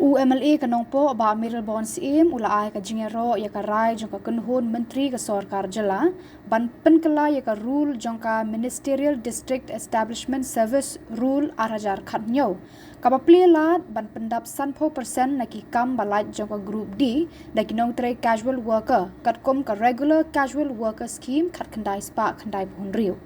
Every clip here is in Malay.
UMLA ka Nongpoh ba Middle Bon Sim ulai ka Jingiaroh ya ka rai jong ka kunhun menteri ka Khuborjylla ban penkala ya ka rule jong ka Ministerial District Establishment Service rule arajar khatnyo ka ba plelat ban Pyndap sanpho persen na ki kam balait jong ka group D da ki nong tre casual worker kat kom ka regular casual worker scheme khat khandai spa khandai phunriu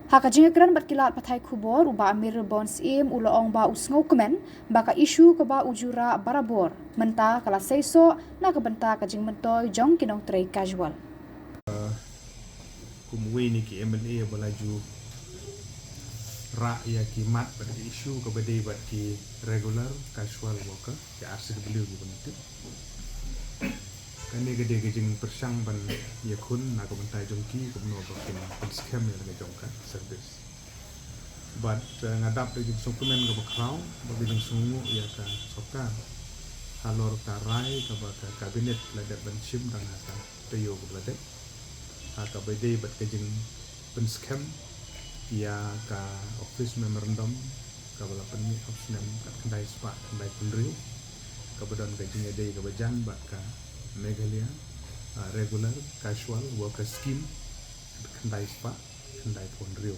Haka jingakran bat kilat pathai Khubor uba Middle Bon Sim ulaong ba usngo komen baka isu ka ba ujura barabor menta kala seiso na ka benta ka jingmentoy jong kinong tre casual kumwe ki MLA balaju ra ya ki mat pada isu ka bade bat ki regular casual worker ki RCW ki bonite kani gede gejing persang ban ya kun na ka bentai jongki ko no ba kin scam ya ga jongka service but ngadap de jing dokumen ka bakraw ba gejing sungu ya ka sokar halor ka rai ka ba ka kabinet la dat ban shim dan ka tayo ko blade ka bade bat gejing ban scam ya ka office memorandum ka bala penni option ka kandai spa kandai punri ka badan gejing ade ka bajan bat ka Meghalaya regular casual worker scheme khandai spa khandai ponrio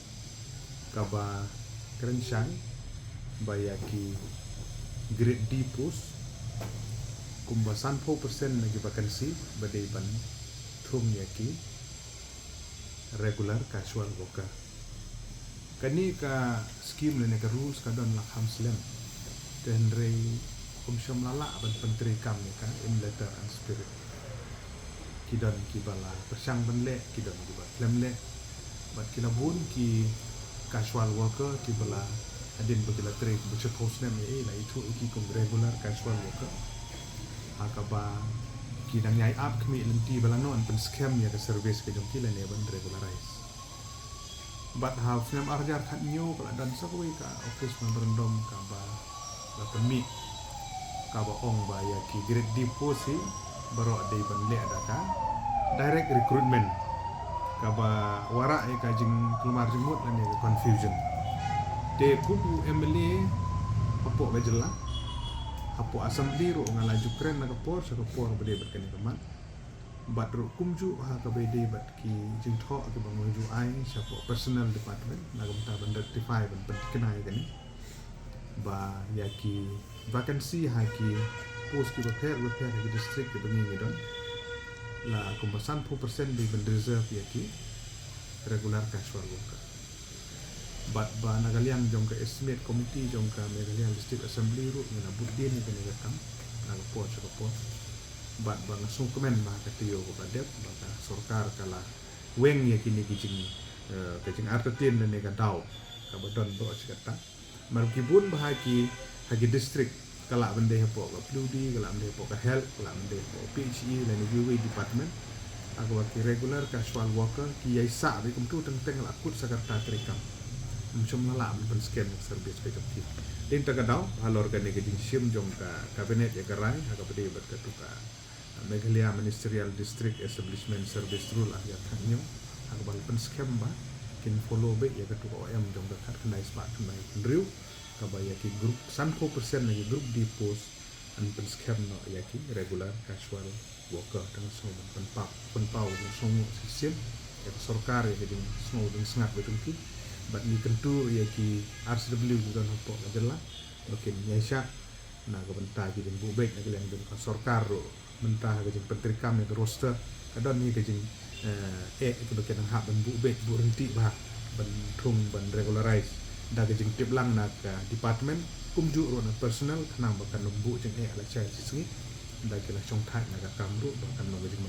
kaba kerensyang bayaki grade D post kumbasan 4% lagi vacancy badai ban thum yaki regular casual worker kani ka scheme lene ka rules ka don lakham slam dan rei Komsyam lala ban penteri kam ni kan in letter and spirit kidan kibala persang benle kidan kibala lemle bat kinabun ki casual worker kibala adin bagila tre bichet hostnem la itu ki kum regular casual worker akaba kidang yai up kmi lenti balano an pen scam ya ka service ke jom kila ne ban regularize bat half nem arjar khat new kala dan sakoi ka office memorandum ka ba la permit kaba ong ba ya ki grade D posi baro dei ban le adaka direct recruitment kaba wara ya ka jing kelmar jemut lan ya confusion de kubu MLA apo gajela apo assembly ro ngalaju kren na kapor sa kapor bade bat kani kamat bat ro kumju ha ka bade bat ki jing tho ke banguju ai sa personal department na gamta ban rectify ban kenai kani ba yaki vacancy haki post ki repair ki district ke bengi ngidon la kumbasan 4% di ben reserve yaki regular casual worker but ba nagaliang jong ka estimate committee jong ka Meghalaya district assembly ru na budin ni kani kam na report sa report but ba ngasung komen ba ka tiyo ko badep ba ka sarkar kala weng yaki ni kijing artetin ni ka daw ka badon do sikata markibun bahaki hagi district kala bende hapo ka pludi kala bende hapo ka health kala bende hapo PHE dan UV department aku ki regular casual worker ki yaisa bi kumtu tenteng la kut sakarta trikam macam lala ben scan service ke jom din tagadau halor ka ne ke sim jong ka cabinet ya garai ha ka bede bat ka tuka Meghalaya Ministerial District Establishment Service rule ah ya thanyo ha ka bal pen scam ba kin follow be ya ka tuka OM jong ka khat kandai smart kandai riu kabaya ki group 4% lagi group di post an pen scam no yaki regular casual worker dengan semua penpau semua sistem ya sarkar ya jadi semua dengan sangat betul ki bat ni kentur yaki RCW juga nampak adalah mungkin yasha na ka benta ki den bu baik na yang den sarkar ro mentah ka jing penteri kam ya roster kadon ni ka jing itu bagian hak ban bu baik bu renti bah ban thung ban regularize daga jing tiblang na ka department kumju ro na personal kana bakan lumbu jing ala chai sisi daga la chong thai na ka kamru bakan no jing